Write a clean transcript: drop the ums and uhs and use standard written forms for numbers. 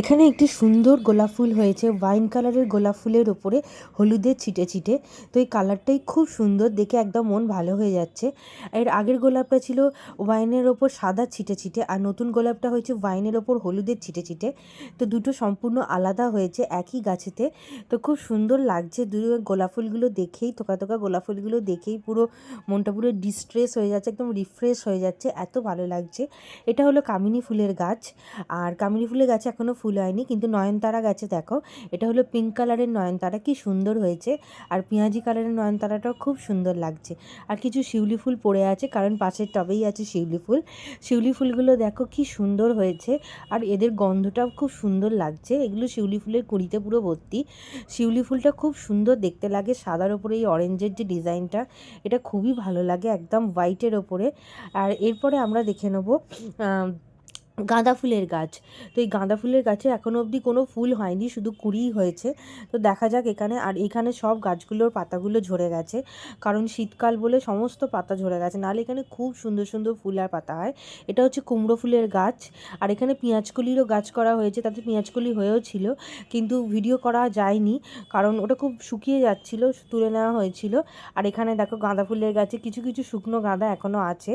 এখানে একটি সুন্দর গোলাপ ফুল হয়েছে, ওয়াইন কালারের গোলাপ ফুলের ওপরে হলুদের ছিটে ছিটে। তো এই কালারটাই খুব সুন্দর, দেখে একদম মন ভালো হয়ে যাচ্ছে। এর আগের গোলাপটা ছিল ওয়াইনের ওপর সাদা ছিটে ছিটে, আর নতুন গোলাপটা হয়েছে ওয়াইনের ওপর হলুদের ছিটে ছিটে। তো দুটো সম্পূর্ণ আলাদা হয়েছে একই গাছেতে। তো খুব সুন্দর লাগছে দুটো গোলাপ ফুলগুলো দেখেই, তোকা তোকা গোলাপ ফুলগুলো দেখেই পুরো মনটা পুরো ডিস্ট্রেস হয়ে যাচ্ছে, একদম রিফ্রেশ হয়ে যাচ্ছে, এত ভালো লাগছে। এটা হলো কামিনী ফুলের গাছ। আর কামিনী ফুলের গাছে এখনও ফুল হয়নি, কিন্তু নয়নতারা গাছে দেখো, এটা হলো পিঙ্ক কালারের নয়নতারা, কি সুন্দর হয়েছে। আর পেঁয়াজি কালারের নয়নতারাটাও খুব সুন্দর লাগছে। আর কিছু শিউলি ফুল পড়ে আছে, কারণ পাশের টবেই আছে শিউলি ফুল। শিউলি ফুলগুলো দেখো কি সুন্দর হয়েছে, আর এদের গন্ধটাও খুব সুন্দর লাগছে। এগুলো শিউলি ফুলের কুঁড়িতে পুরো ভর্তি। শিউলি ফুলটা খুব সুন্দর দেখতে লাগে, সাদার ওপরে এই অরেঞ্জের যে ডিজাইনটা, এটা খুবই ভালো লাগে, একদম হোয়াইটের ওপরে। আর এরপরে আমরা দেখে নেবো গাঁদা ফুলের গাছ। তো এই গাঁদা ফুলের গাছে এখনও অবধি কোনো ফুল হয়নি, শুধু কুঁড়িই হয়েছে। তো দেখা যাক এখানে। আর এখানে সব গাছগুলোর পাতাগুলো ঝরে গেছে, কারণ শীতকাল বলে সমস্ত পাতা ঝরে গেছে, নাহলে এখানে খুব সুন্দর সুন্দর ফুল আর পাতা হয়। এটা হচ্ছে কুমড়ো ফুলের গাছ। আর এখানে পেঁয়াজকলিরও গাছ করা হয়েছে, তাতে পেঁয়াজকলি হয়েও ছিল, কিন্তু ভিডিও করা যায়নি, কারণ ওটা খুব শুকিয়ে যাচ্ছিলো, তুলে নেওয়া হয়েছিল। আর এখানে দেখো গাঁদা ফুলের গাছে কিছু কিছু শুকনো গাঁদা এখনও আছে।